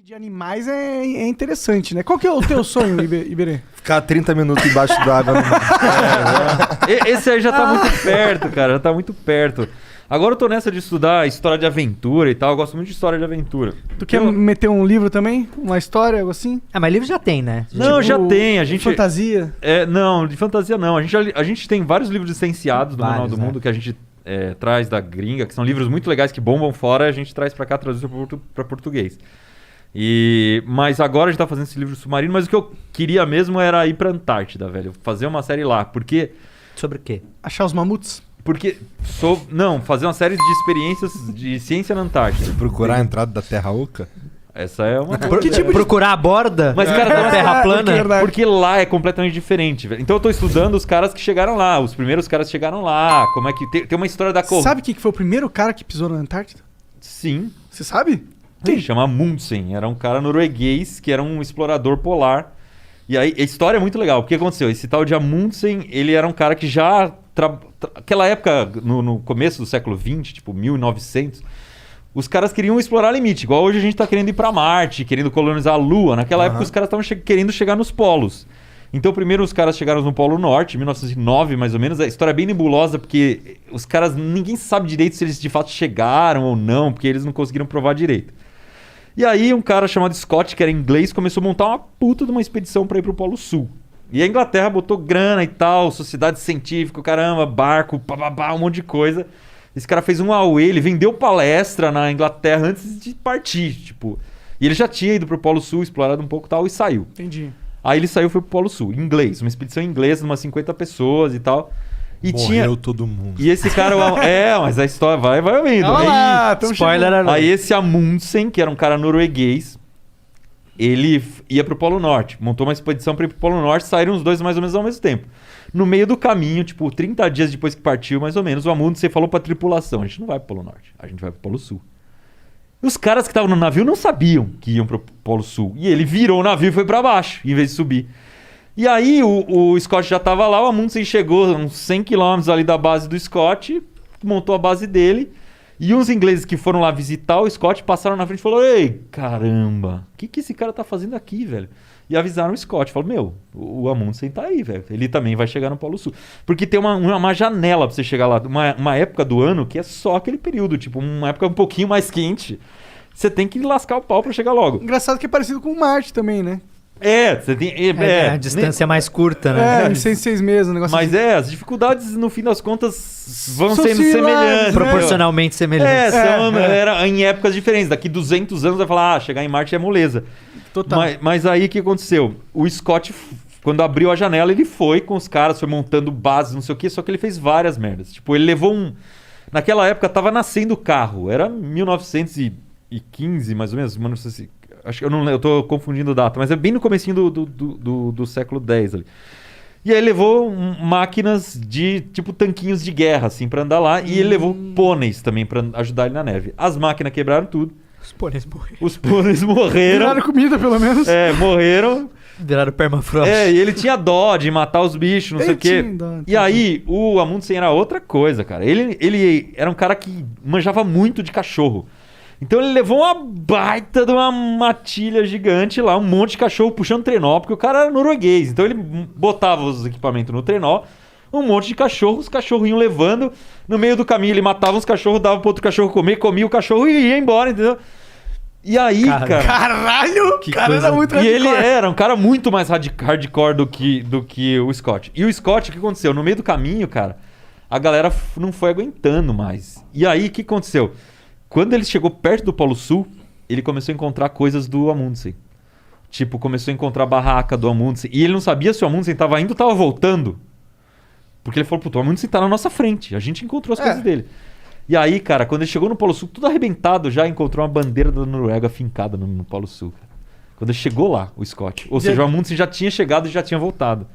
De animais é interessante, né? Qual que é o teu sonho, Iberê? Ficar 30 minutos embaixo d'água. Esse aí já tá muito perto, cara. Já tá muito perto. Agora eu tô nessa de estudar história de aventura e tal. Eu gosto muito de história de aventura. Tu quer meter um livro também? Uma história, algo assim? Ah, mas livro já tem, né? Não, já tem. A gente... Fantasia? Não, de fantasia não. A gente tem vários livros licenciados do Manual do Mundo que a gente traz da gringa, que são livros muito legais que bombam fora e a gente traz pra cá, traduzido pra português. Mas agora a gente tá fazendo esse livro submarino, mas o que eu queria mesmo era ir pra Antártida, velho. Fazer uma série lá, porque... Sobre o quê? Achar os mamutos? Porque... Não, fazer uma série de experiências de ciência na Antártida. Procurar a entrada da Terra Oca? Essa é uma... Procurar a borda Mas, cara, da Terra plana? Porque lá é completamente diferente, velho. Então eu tô estudando os caras que chegaram lá. Os primeiros caras que chegaram lá. Como é que... Tem uma história da... Sabe quem que foi o primeiro cara que pisou na Antártida? Sim. Você sabe? Ele chama Amundsen, era um cara norueguês que era um explorador polar. E aí a história é muito legal. O que aconteceu? Esse tal de Amundsen, ele era um cara que já... Aquela época, no começo do século XX, tipo 1900, os caras queriam explorar limite. Igual hoje a gente tá querendo ir pra Marte, querendo colonizar a Lua. Naquela época os caras estavam querendo chegar nos polos. Então primeiro os caras chegaram no Polo Norte, em 1909 mais ou menos. A história é bem nebulosa porque os caras... Ninguém sabe direito se eles de fato chegaram ou não, porque eles não conseguiram provar direito. E aí um cara chamado Scott, que era inglês, começou a montar uma puta de uma expedição para ir pro Polo Sul. E a Inglaterra botou grana e tal, sociedade científica, caramba, barco, bababá, um monte de coisa. Esse cara fez um auê, ele vendeu palestra na Inglaterra antes de partir, tipo. E ele já tinha ido pro Polo Sul, explorado um pouco e tal, e saiu. Entendi. Aí ele saiu e foi pro Polo Sul, inglês, uma expedição inglesa, umas 50 pessoas e tal. E Morreu todo mundo. E esse cara... mas a história vai ouvindo. Spoiler alert. Aí esse Amundsen, que era um cara norueguês, ele ia pro Polo Norte. Montou uma expedição pra ir pro Polo Norte, saíram os dois mais ou menos ao mesmo tempo. No meio do caminho, tipo, 30 dias depois que partiu, mais ou menos, o Amundsen falou pra tripulação: a gente não vai pro Polo Norte, a gente vai pro Polo Sul. E os caras que estavam no navio não sabiam que iam pro Polo Sul. E ele virou o navio e foi pra baixo, em vez de subir. E aí o Scott já tava lá, o Amundsen chegou uns 100 km ali da base do Scott, montou a base dele, e uns ingleses que foram lá visitar o Scott passaram na frente e falaram: ei, caramba, o que esse cara tá fazendo aqui, velho? E avisaram o Scott, falaram: o Amundsen tá aí, velho, ele também vai chegar no Polo Sul. Porque tem uma janela pra você chegar lá, uma época do ano que é só aquele período, tipo, uma época um pouquinho mais quente, você tem que lascar o pau pra chegar logo. Engraçado que é parecido com Marte também, né? Você tem... a distância mais curta, né? Em 6 meses, um negócio Mas assim. as dificuldades, no fim das contas, vão São sendo similares, semelhantes. né? Proporcionalmente semelhantes. Era em épocas diferentes. Daqui 200 anos vai falar: chegar em Marte é moleza. Total. Mas aí o que aconteceu? O Scott, quando abriu a janela, ele foi com os caras, foi montando bases, não sei o quê, só que ele fez várias merdas. Tipo, ele levou Naquela época tava nascendo o carro. Era 1915, mais ou menos. Acho que eu tô confundindo data, mas é bem no comecinho do século X ali. E aí levou máquinas de, tipo, tanquinhos de guerra, assim, pra andar lá. E ele levou pôneis também pra ajudar ele na neve. As máquinas quebraram tudo. Os pôneis morreram. Viraram comida, pelo menos. Morreram. Viraram permafrost. E ele tinha dó de matar os bichos, não sei o quê. E aí, o Amundsen era outra coisa, cara. Ele era um cara que manjava muito de cachorro. Então ele levou uma baita de uma matilha gigante lá, um monte de cachorro puxando trenó, porque o cara era norueguês. Então ele botava os equipamentos no trenó, um monte de cachorro, os cachorros iam levando. No meio do caminho ele matava os cachorros, dava pro outro cachorro comer, comia o cachorro e ia embora, entendeu? E aí, cara... Caralho! Que cara coisa... era muito E hardcore. ele era um cara muito mais hardcore do que o Scott. E o Scott, o que aconteceu? No meio do caminho, cara, a galera não foi aguentando mais. E aí, o que aconteceu? Quando ele chegou perto do Polo Sul, ele começou a encontrar coisas do Amundsen. Tipo, começou a encontrar a barraca do Amundsen. E ele não sabia se o Amundsen estava indo ou estava voltando. Porque ele falou: puto, o Amundsen tá na nossa frente. A gente encontrou as coisas dele. E aí, cara, quando ele chegou no Polo Sul, tudo arrebentado, já encontrou uma bandeira da Noruega fincada no Polo Sul. Cara. Quando ele chegou lá, o Scott. Ou seja, o Amundsen já tinha chegado e já tinha voltado.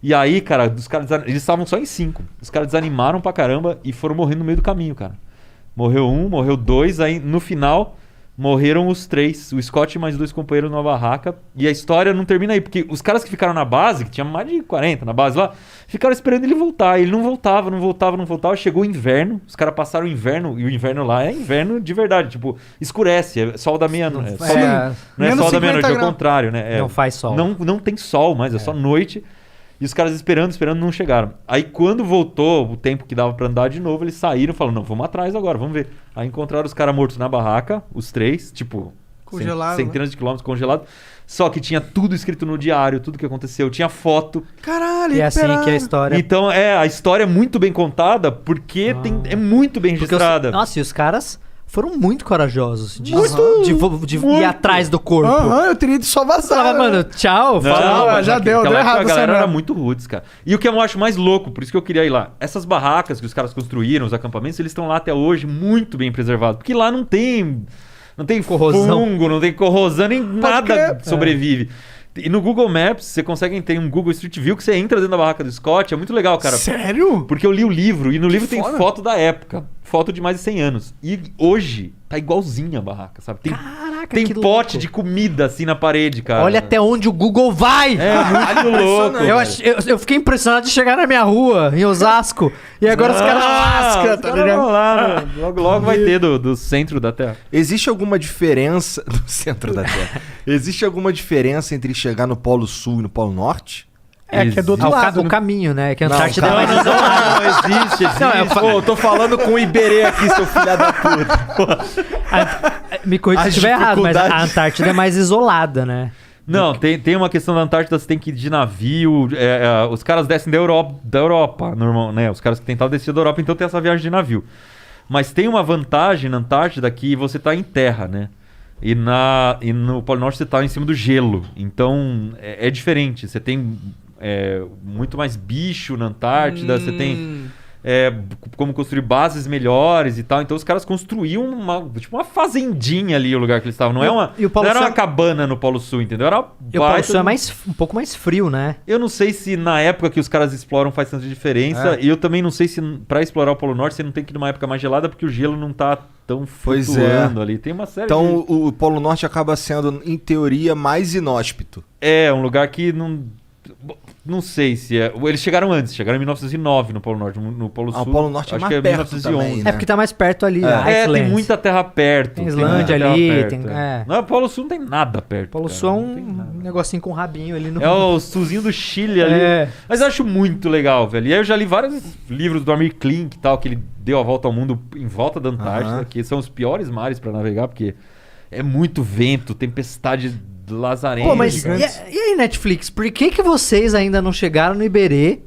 E aí, cara, eles estavam só em 5. Os caras desanimaram pra caramba e foram morrendo no meio do caminho, cara. Morreu um, morreu 2, aí no final Morreram os 3, o Scott e mais 2 companheiros numa barraca. E a história não termina aí, porque os caras que ficaram na base, que tinha mais de 40 na base lá, ficaram esperando ele voltar. Ele não voltava. Chegou o inverno, os caras passaram o inverno, e o inverno lá é inverno de verdade. Tipo, escurece, é sol da meia-noite. Não é sol da meia-noite, é o contrário, né? Não faz sol. Não tem sol mais, é só noite. E os caras esperando, não chegaram. Aí quando voltou o tempo que dava pra andar de novo, eles saíram e falaram, não, vamos atrás agora, vamos ver. Aí encontraram os caras mortos na barraca, os 3, tipo... Congelado, centenas de quilômetros congelados. Só que tinha tudo escrito no diário, tudo que aconteceu. Tinha foto. Caralho, E é assim que é a história... Então, a história é muito bem contada, porque é muito bem registrada. Nossa, e os caras... foram muito corajosos de Muito. ir atrás do corpo. Eu teria ido só vazar. Falava, mano, tchau. Não, mas já deu naquela época errado a essa galera era merda. muito rudes, cara. E o que eu acho mais louco, por isso que eu queria ir lá. Essas barracas que os caras construíram, os acampamentos, eles estão lá até hoje muito bem preservados. Porque lá não tem Corrosão. fungo, não tem corrosão, nem nada sobrevive. E no Google Maps, você consegue ter um Google Street View que você entra dentro da barraca do Scott. É muito legal, cara. Sério? Porque eu li o livro e no livro tem foda. foto da época. Foto de mais de 100 anos. E hoje tá igualzinha a barraca, sabe? Caraca, Tem que pote louco. de comida assim na parede, cara. Olha até onde o Google vai. É muito louco. Eu fiquei impressionado de chegar na minha rua, em Osasco. E agora os caras lascam, tá ligado? Lá, logo vai ter do centro da Terra. Existe alguma diferença do centro da Terra? Existe alguma diferença entre chegar no Polo Sul e no Polo Norte? Que é do outro Ah, lado. o caminho, né? Que a Não, Antártida é calma. mais isolada. Não, existe. Não, Pô, tô falando com o Iberê aqui, seu filho da puta. Me corrija se eu As estiver errado, mas a dificuldades. Antártida é mais isolada, né? Não, tem uma questão da Antártida, você tem que ir de navio. Os caras descem da Europa, normal, né? Os caras que tentavam descer da Europa, então tem essa viagem de navio. Mas tem uma vantagem na Antártida que você tá em terra, né? E no Polo Norte você tá em cima do gelo. Então é diferente. Você tem muito mais bicho na Antártida, você tem como construir bases melhores e tal. Então os caras construíam uma fazendinha ali, o lugar que eles estavam. Não, E o Polo não era Sul- uma cabana no Polo Sul, entendeu? Era E o Polo Sul é um pouco mais frio, né? Eu não sei se na época que os caras exploram faz tanta diferença. E eu também não sei se pra explorar o Polo Norte você não tem que ir numa época mais gelada, porque o gelo não tá tão Pois flutuando ali. Tem uma série Então o Polo Norte acaba sendo, em teoria, mais inóspito. É um lugar que não sei se é. Eles chegaram antes, chegaram em 1909 no Polo Norte. No Polo Sul. O Polo Norte é acho mais que é perto 1911. também, né? É porque tá mais perto ali. a Tem Iceland. muita terra perto. Tem muita Islândia terra ali, perto, tem- é. Não, o Polo Sul não tem nada perto. O Polo cara, Sul é não tem um nada. negocinho com rabinho ali no... É o sulzinho do Chile ali. É. Mas eu acho muito legal, velho. E aí eu já li vários livros do Amir Klink e tal, que ele deu a volta ao mundo em volta da Antártida, que são os piores mares pra navegar, porque é muito vento, tempestade lazarenta. Pô, mas e aí, Netflix, por que vocês ainda não chegaram no Iberê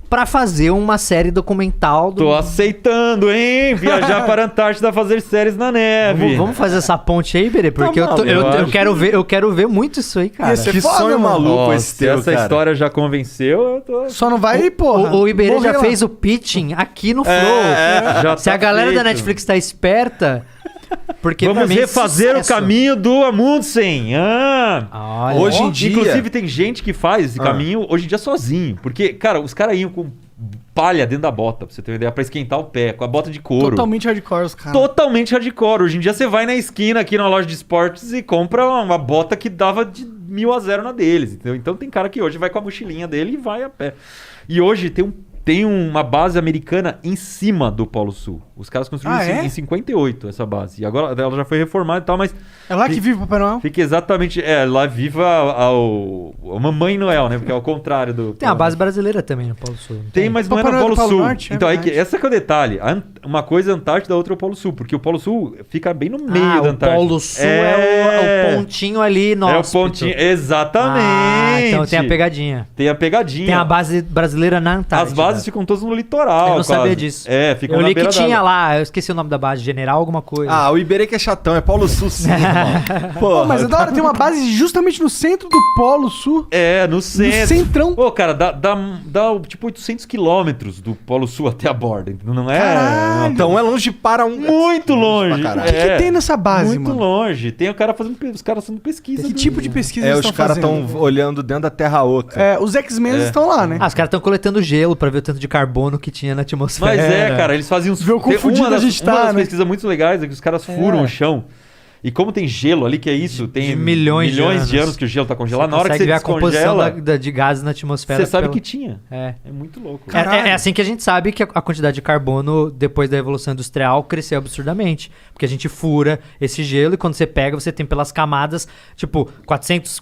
pra fazer uma série documental do... Tô aceitando, hein? Viajar para a Antártida fazer séries na neve. Vamos fazer essa ponte aí, Iberê? Porque Tá bom, eu acho eu quero ver muito isso aí, cara. Ia ser Que foda, sonho mano. maluco Nossa, esse se teu, essa cara. história já convenceu, eu tô... Só não vai, porra. O Iberê morrer já lá. fez o pitching aqui no Flow. já Se tá a galera da feito. Netflix tá esperta... Porque pra Vamos mim é refazer sucesso. o caminho do Amundsen. Olha. Hoje em dia- Inclusive, tem gente que faz esse caminho hoje em dia sozinho. Porque, cara, os caras iam com palha dentro da bota, pra você ter uma ideia, pra esquentar o pé, com a bota de couro. Totalmente hardcore, os caras. Totalmente hardcore. Hoje em dia você vai na esquina aqui na loja de esportes e compra uma bota que dava de 1.000 a 0 na deles, entendeu? Então tem cara que hoje vai com a mochilinha dele e vai a pé. E hoje tem uma base americana em cima do Polo Sul. Os caras construíram em 58 essa base. E agora ela já foi reformada e tal, mas É lá que vive o Papai Noel? fica exatamente... lá viva a Mamãe Noel, né? Porque é o contrário do... Tem a base brasileira também no Polo Sul. não Tem, mas não é Papai no Noel Polo do Polo Sul. Norte, é Então, verdade. esse é que é o detalhe. Uma coisa é a Antártida, a outra é o Polo Sul. Porque o Polo Sul fica bem no meio da o Antártida. Polo Sul é o pontinho ali nosso. É o pontinho, exatamente. Então tem a pegadinha. Tem a pegadinha. Tem a base brasileira na Antártida. As bases ficam todas no litoral. Eu não sabia quase. disso. Ficam Eu na li que beira tinha d'água. lá, eu esqueci o nome da base, General alguma coisa. Ah, o Iberê que é chatão, é Polo Sul sim, irmão. Pô, mas é da hora, tem uma base justamente no centro do Polo Sul. No centro. No centrão. Pô, cara, dá tipo 800 quilômetros do Polo Sul até a borda. Entendeu? Não é... Caralho. Então é longe para um... Muito longe. pra O caralho. que tem nessa base, Muito mano? longe. Tem o cara os caras fazendo pesquisa. Que tipo de pesquisa É, eles os estão caras fazendo? estão olhando dentro da Terra Oca. Os X-Men estão lá, né? Ah, os caras estão coletando gelo pra ver o tanto de carbono que tinha na atmosfera. Mas cara, eles faziam uns... Vê o quão tem fudido a gente uma tá, das né? pesquisas muito legais é que os caras furam o chão E como tem gelo ali, que é isso, tem De milhões de anos que o gelo tá congelado. Você Na hora que consegue você ver a composição descongela, de gases na atmosfera. você sabe pela- que tinha. É. É muito louco. É assim que a gente sabe que a quantidade de carbono, depois da Revolução Industrial, cresceu absurdamente. Porque a gente fura esse gelo e quando você pega, você tem pelas camadas, tipo, 400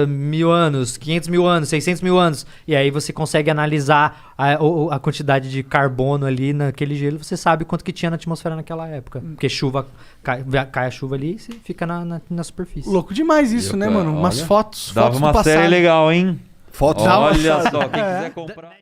mil anos, 500 mil anos, 600 mil anos. E aí você consegue analisar a quantidade de carbono ali naquele gelo. Você sabe quanto que tinha na atmosfera naquela época. Porque chuva, cai a chuva ali e você fica na superfície. Louco demais isso, né, mano? Umas Olha, fotos Dava do uma passado. série legal, hein? Fotos Olha só, quem quiser comprar...